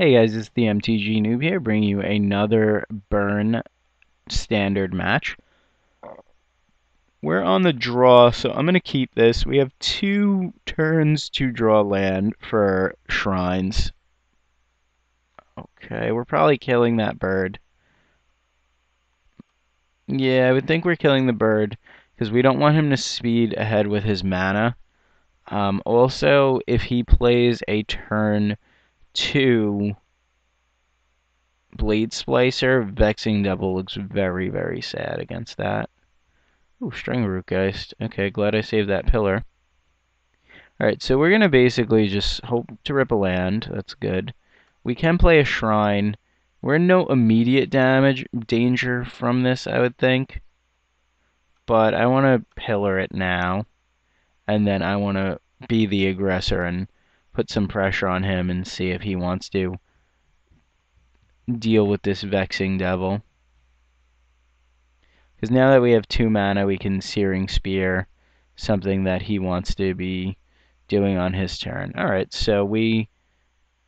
Hey guys, it's the MTG Noob here, bringing you another burn standard match. We're on the draw, so I'm going to keep this. We have 2 turns to draw land for shrines. Okay, we're probably killing that bird. Yeah, I would think we're killing the bird, because we don't want him to speed ahead with his mana. Also, if he plays a turn 2 Blade Splicer, Vexing Devil looks very, very sad against that. Ooh, String Rootgeist. Okay, glad I saved that pillar. Alright, so we're going to basically just hope to rip a land. That's good. We can play a Shrine. We're in no immediate danger from this, I would think. But I want to pillar it now. And then I want to be the aggressor and put some pressure on him and see if he wants to deal with this Vexing Devil. Because now that we have 2 mana, we can Searing Spear, something that he wants to be doing on his turn. Alright, so we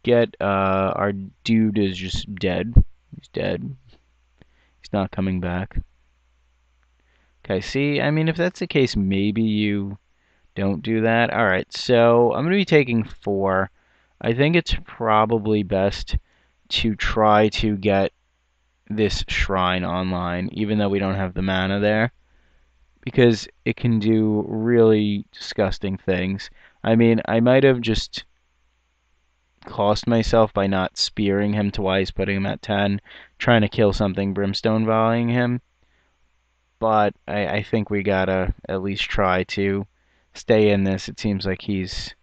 get, our dude is just dead. He's dead. He's not coming back. Okay, see, I mean, if that's the case, maybe you don't do that. Alright, so I'm going to be taking 4. I think it's probably best to try to get this shrine online, even though we don't have the mana there, because it can do really disgusting things. I mean, I might have just cost myself by not spearing him twice, putting him at 10, trying to kill something brimstone volleying him, but I think we gotta at least try to stay in this. It seems like he's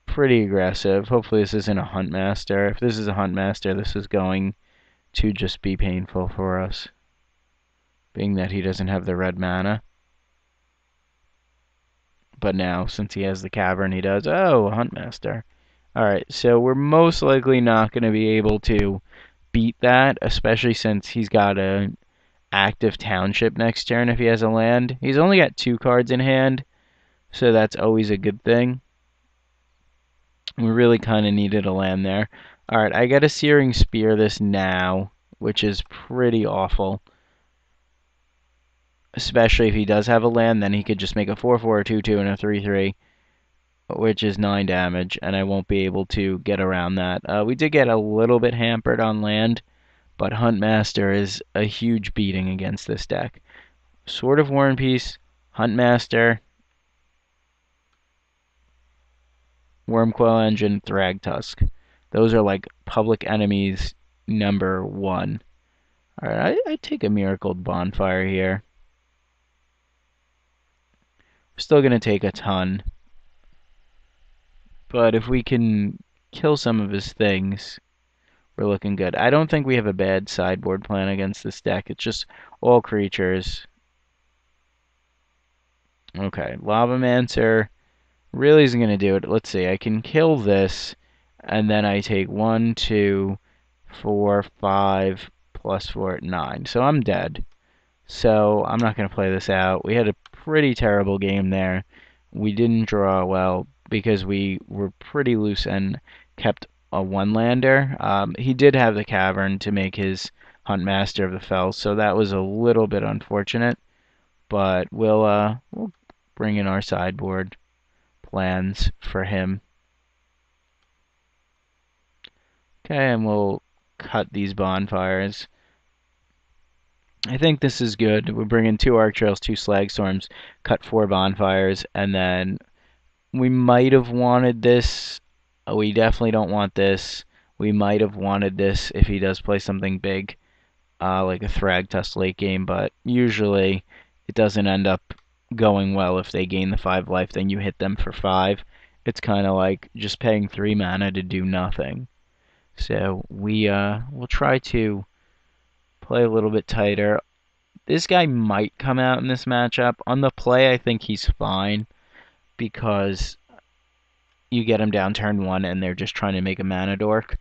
pretty aggressive. Hopefully this isn't a Huntmaster. If this is a Huntmaster, this is going to just be painful for us, being that he doesn't have the red mana. But now, since he has the cavern, he does. Oh, a Huntmaster. Alright, so we're most likely not going to be able to beat that, especially since he's got an active township next turn if he has a land. He's only got 2 cards in hand, so that's always a good thing. We really kind of needed a land there. Alright, I got a Searing Spear this now, which is pretty awful. Especially if he does have a land, then he could just make a 4/4, a 2/2, and a 3/3, which is 9 damage, and I won't be able to get around that. We did get a little bit hampered on land, but Huntmaster is a huge beating against this deck. Sword of War and Peace, Huntmaster, Wormcoil Engine, Thragtusk. Those are like public enemies number 1. Alright, I take a Miracled Bonfire here. We're still going to take a ton. But if we can kill some of his things, we're looking good. I don't think we have a bad sideboard plan against this deck. It's just all creatures. Okay, Lavamancer really isn't going to do it. Let's see, I can kill this, and then I take 1, 2, 4, 5, plus 4, 9. So I'm dead. So I'm not going to play this out. We had a pretty terrible game there. We didn't draw well because we were pretty loose and kept a 1-lander. He did have the cavern to make his Huntmaster of the Fells, so that was a little bit unfortunate. But we'll bring in our sideboard plans for him. Okay, and we'll cut these bonfires. I think this is good. We bring in 2 Arc Trails, 2 Slagstorms, cut 4 bonfires, and then we might have wanted this. We definitely don't want this. We might have wanted this if he does play something big, like a Thragtusk late game, but usually it doesn't end up going well if they gain the 5 life, then you hit them for 5. It's kind of like just paying 3 mana to do nothing. So we'll try to play a little bit tighter. This guy might come out in this matchup. On the play, I think he's fine because you get him down turn 1 and they're just trying to make a mana dork.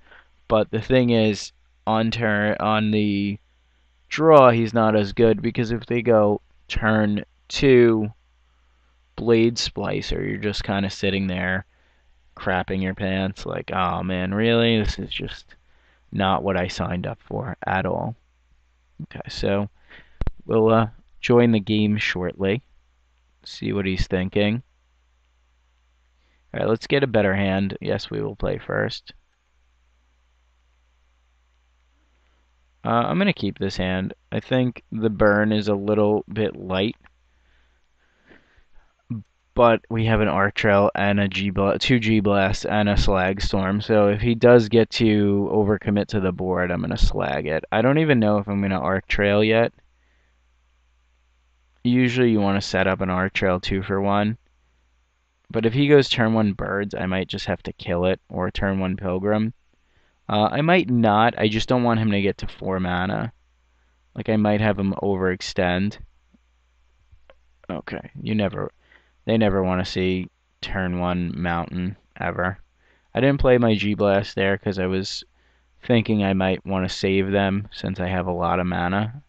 But the thing is, on the draw, he's not as good because if they go turn 2 Blade Splicer, you're just kind of sitting there crapping your pants, like, oh man, really? This is just not what I signed up for at all. Okay, so we'll join the game shortly, see what he's thinking. All right, let's get a better hand. Yes, we will play first. I'm going to keep this hand. I think the burn is a little bit light, but we have an Arc Trail and a two G Blast and a Slag Storm. So if he does get to overcommit to the board, I'm going to slag it. I don't even know if I'm going to Arc Trail yet. Usually you want to set up an Arc Trail 2-for-1. But if he goes turn 1 Birds, I might just have to kill it, or turn 1 Pilgrim. I might not. I just don't want him to get to 4 mana. Like, I might have him overextend. Okay, they never want to see turn 1 Mountain, ever. I didn't play my G-Blast there because I was thinking I might want to save them since I have a lot of mana.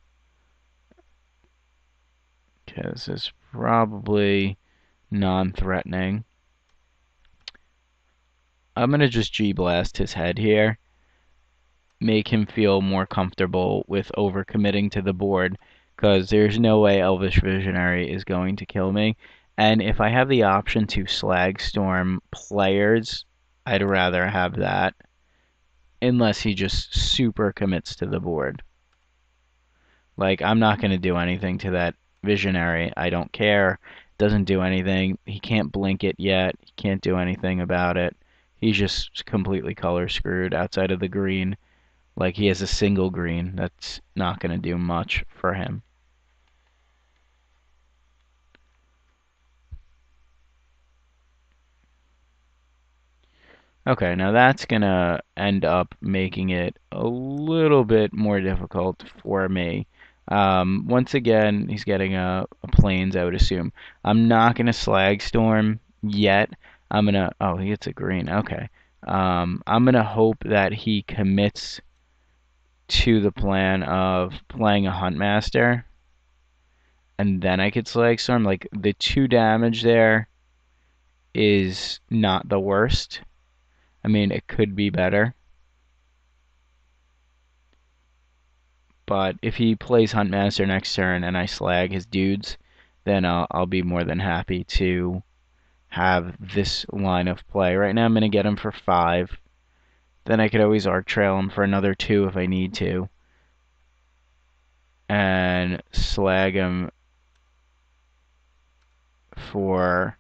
Okay, this is probably non-threatening. I'm going to just G-Blast his head here. Make him feel more comfortable with overcommitting to the board, because there's no way Elvish Visionary is going to kill me. And if I have the option to Slag Storm players, I'd rather have that, unless he just super commits to the board. Like, I'm not going to do anything to that Visionary. I don't care. Doesn't do anything. He can't blink it yet. He can't do anything about it. He's just completely color screwed outside of the green. Like, he has a single green. That's not going to do much for him. Okay, now that's going to end up making it a little bit more difficult for me. Once again, he's getting a plains, I would assume. I'm not going to Slag Storm yet. I'm going to... Oh, he gets a green. Okay. I'm going to hope that he commits to the plan of playing a Huntmaster, and then I could Slag Storm. Like, the 2 damage there is not the worst. I mean, it could be better. But if he plays Huntmaster next turn and I slag his dudes, then I'll be more than happy to have this line of play. Right now I'm going to get him for 5. Then I could always Arc Trail him for another 2 if I need to. And slag him for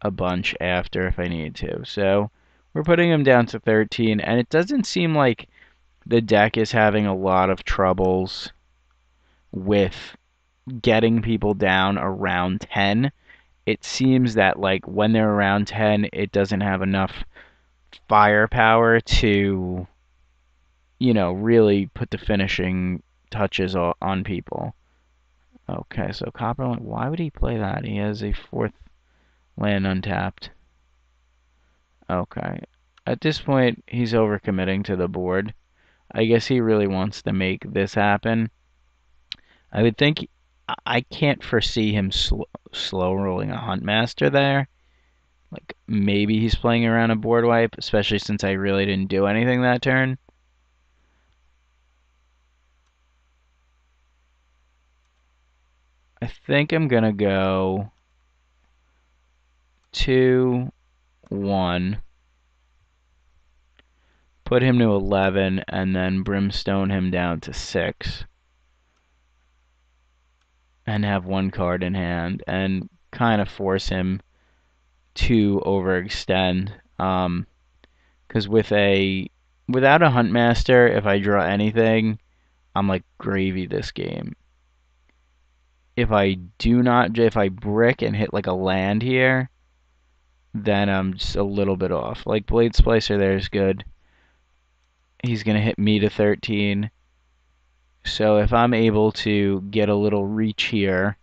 a bunch after if I need to. So we're putting him down to 13, and it doesn't seem like the deck is having a lot of troubles with getting people down around 10. It seems that, like, when they're around 10, it doesn't have enough firepower to, you know, really put the finishing touches on people. Okay, so Copperland, why would he play that? He has a 4th land untapped. Okay. At this point, he's overcommitting to the board. I guess he really wants to make this happen. I would think... I can't foresee him slow rolling a Huntmaster there. Like, maybe he's playing around a board wipe, especially since I really didn't do anything that turn. I think I'm going to go 2, 1, put him to 11, and then Brimstone him down to 6. And have 1 card in hand, and kind of force him to overextend. Because without a Huntmaster, if I draw anything, I'm like gravy this game. If I brick and hit like a land here, then I'm just a little bit off. Like, Blade Splicer there is good. He's going to hit me to 13. So if I'm able to get a little reach here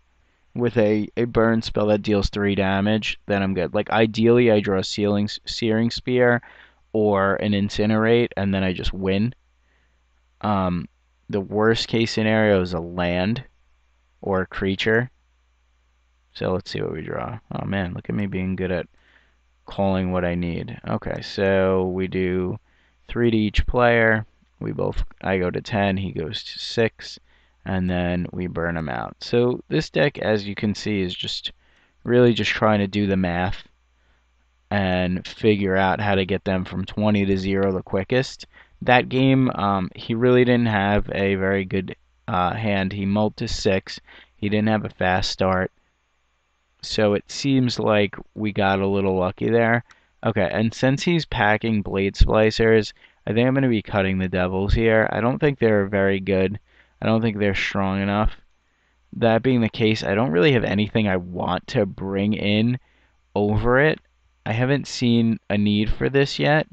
with a burn spell that deals 3 damage, then I'm good. Like, ideally, I draw a Searing Spear or an Incinerate, and then I just win. The worst case scenario is a land or a creature. So let's see what we draw. Oh man, look at me being good at calling what I need. Okay, so we do 3 to each player. I go to 10, he goes to 6, and then we burn him out. So this deck, as you can see, is just really just trying to do the math and figure out how to get them from 20 to 0 the quickest. That game, he really didn't have a very good hand. He mulled to 6. He didn't have a fast start. So it seems like we got a little lucky there. Okay, and since he's packing blade splicers, I think I'm going to be cutting the devils here. I don't think they're very good. I don't think they're strong enough. That being the case, I don't really have anything I want to bring in over it. I haven't seen a need for this yet,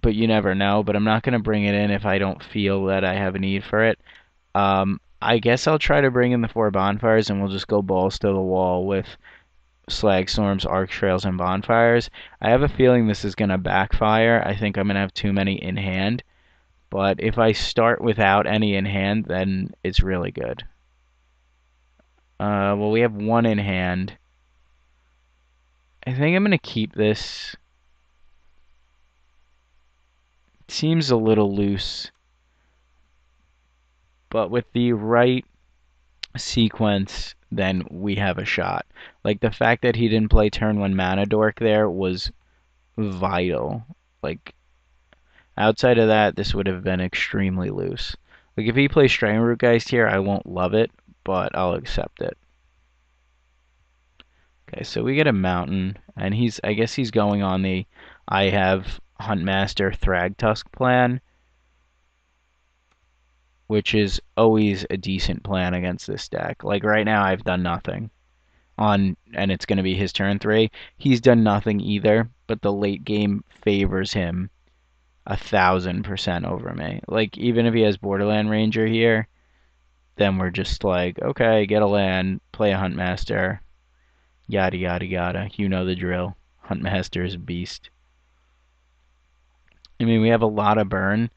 but you never know. But I'm not going to bring it in if I don't feel that I have a need for it. I guess I'll try to bring in the 4 bonfires, and we'll just go balls to the wall with slag storms, arc trails, and bonfires. I have a feeling this is going to backfire. I think I'm going to have too many in hand. But if I start without any in hand, then it's really good. Well, we have 1 in hand. I think I'm going to keep this. It seems a little loose. But with the right sequence, then we have a shot. Like, the fact that he didn't play turn 1 mana dork there was vital. Like, outside of that, this would have been extremely loose. Like, if he plays Stranglerootgeist here, I won't love it, but I'll accept it. Okay, so we get a mountain, and I guess he's going on the I have Huntmaster Thragtusk plan, which is always a decent plan against this deck. Like right now, I've done nothing and it's going to be his turn 3. He's done nothing either, but the late game favors him 1,000% over me. Like, even if he has Borderland Ranger here, then we're just like, okay, get a land, play a Huntmaster, yada yada yada. You know the drill. Huntmaster is a beast. I mean, we have a lot of burn,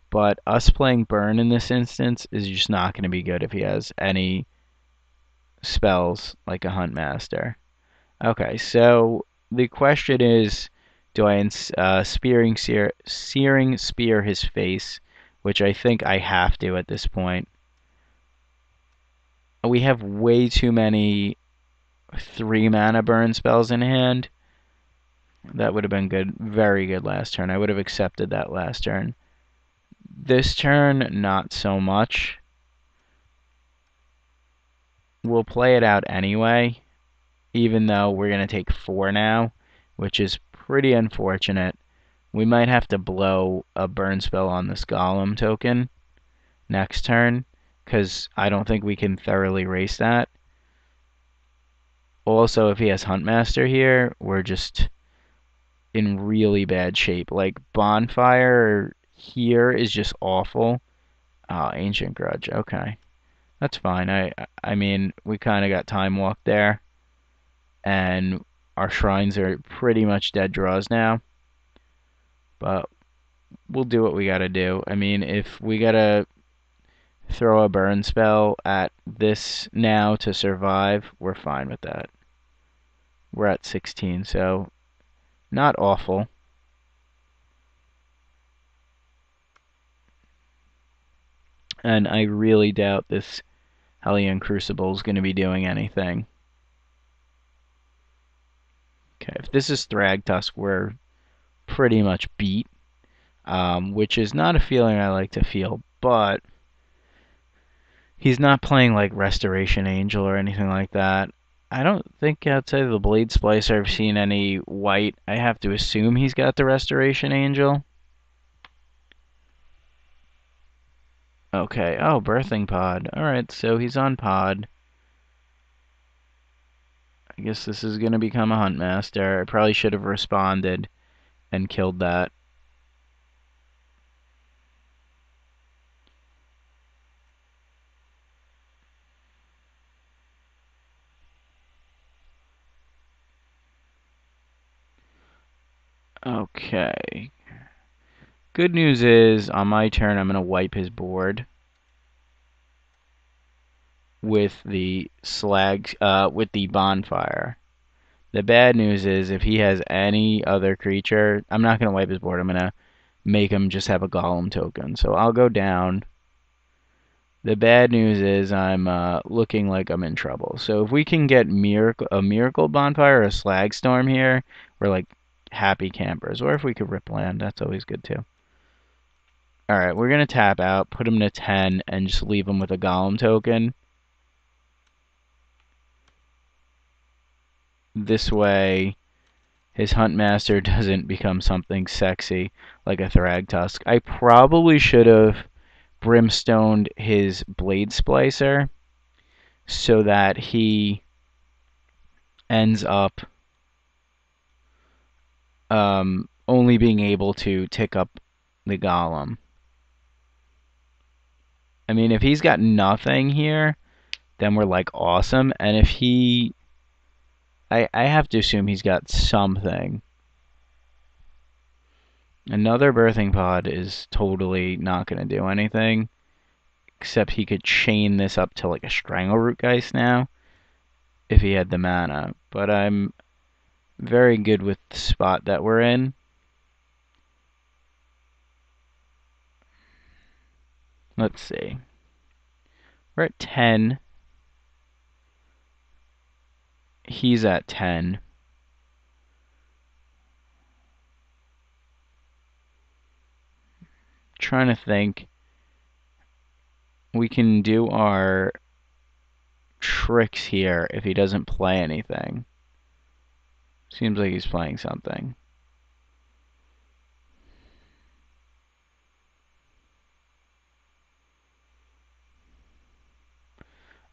but us playing burn in this instance is just not going to be good if he has any spells like a Huntmaster. Okay, so the question is, do I searing spear his face, which I think I have to at this point. We have way too many 3 mana burn spells in hand. That would have been good, very good last turn. I would have accepted that last turn. This turn, not so much. We'll play it out anyway, even though we're going to take 4 now, which is pretty unfortunate. We might have to blow a burn spell on this golem token next turn, because I don't think we can thoroughly race that. Also, if he has Huntmaster here, we're just in really bad shape. Like, Bonfire here is just awful. Ancient Grudge, okay. That's fine. I mean, we kind of got time walk there. And our shrines are pretty much dead draws now. But we'll do what we gotta do. I mean, if we gotta throw a burn spell at this now to survive, we're fine with that. We're at 16, so not awful. And I really doubt this Hellion Crucible is going to be doing anything. Okay, if this is Thragtusk, we're pretty much beat, which is not a feeling I like to feel, but he's not playing like Restoration Angel or anything like that. I don't think outside of the Blade Splicer I've seen any white. I have to assume he's got the Restoration Angel. Okay, oh, Birthing Pod. Alright, so he's on Pod. I guess this is going to become a Huntmaster. I probably should have responded and killed that. Okay. Good news is, on my turn, I'm going to wipe his board with the with the bonfire. The bad news is if he has any other creature, I'm not going to wipe his board. I'm going to make him just have a golem token. So I'll go down. The bad news is I'm looking like I'm in trouble. So if we can get a miracle bonfire or a slag storm here, we're like happy campers. Or if we could rip land, that's always good too. Alright, we're going to tap out, put him to 10, and just leave him with a golem token. This way, his Huntmaster doesn't become something sexy like a Thragtusk. I probably should have brimstoned his Blade Splicer so that he ends up only being able to tick up the golem. I mean, if he's got nothing here, then we're like awesome. And if he... I have to assume he's got something. Another birthing pod is totally not going to do anything. Except he could chain this up to like a Strangleroot Geist now. If he had the mana. But I'm very good with the spot that we're in. Let's see. We're at 10. He's at 10. Trying to think. We can do our tricks here if he doesn't play anything. Seems like he's playing something.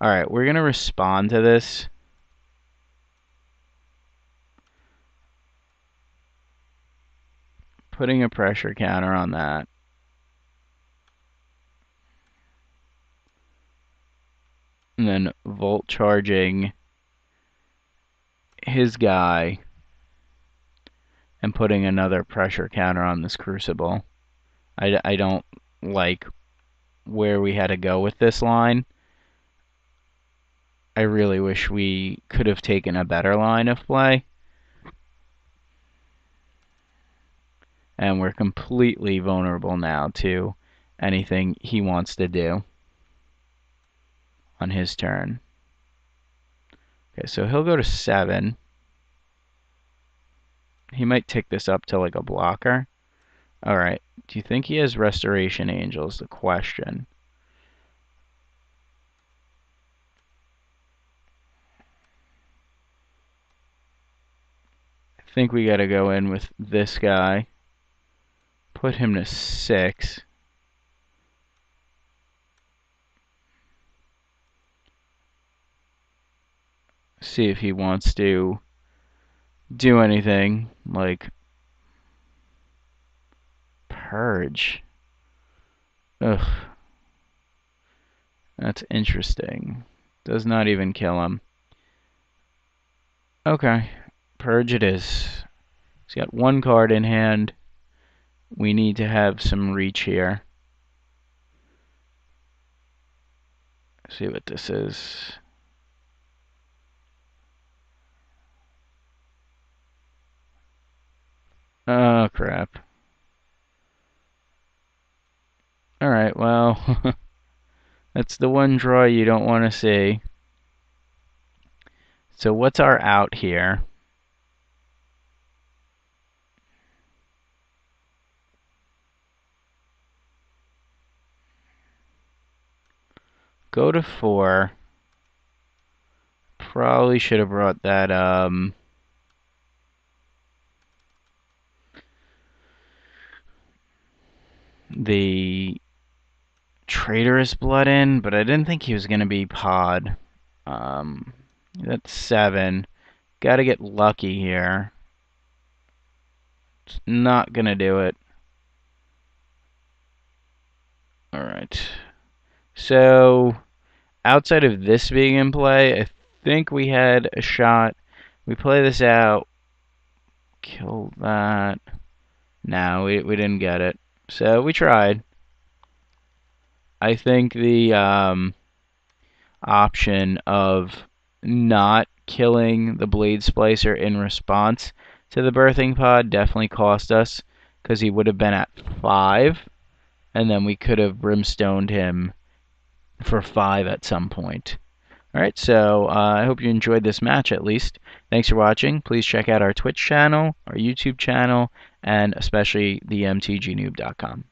Alright, we're going to respond to this. Putting a pressure counter on that. And then volt charging his guy and putting another pressure counter on this Crucible. I don't like where we had to go with this line. I really wish we could have taken a better line of play. And we're completely vulnerable now to anything he wants to do on his turn. Okay, so he'll go to 7. He might tick this up to like a blocker. Alright, do you think he has Restoration Angels? The question. I think we gotta go in with this guy. Put him to 6. See if he wants to do anything like Purge. Ugh. That's interesting. Does not even kill him. Okay. Purge it is. He's got 1 card in hand. We need to have some reach here. Let's see what this is. Oh, crap. Alright, well, that's the one draw you don't want to see. So what's our out here? Go to 4. Probably should have brought that, the Traitorous Blood in, but I didn't think he was going to be pod. That's 7. Gotta get lucky here. It's not going to do it. Alright. So, outside of this being in play, I think we had a shot. We play this out. Kill that. No, we didn't get it. So, we tried. I think the option of not killing the blade splicer in response to the birthing pod definitely cost us, because he would have been at 5, and then we could have brimstoned him for 5 at some point. Alright, so I hope you enjoyed this match at least. Thanks for watching. Please check out our Twitch channel, our YouTube channel, and especially themtgnoob.com.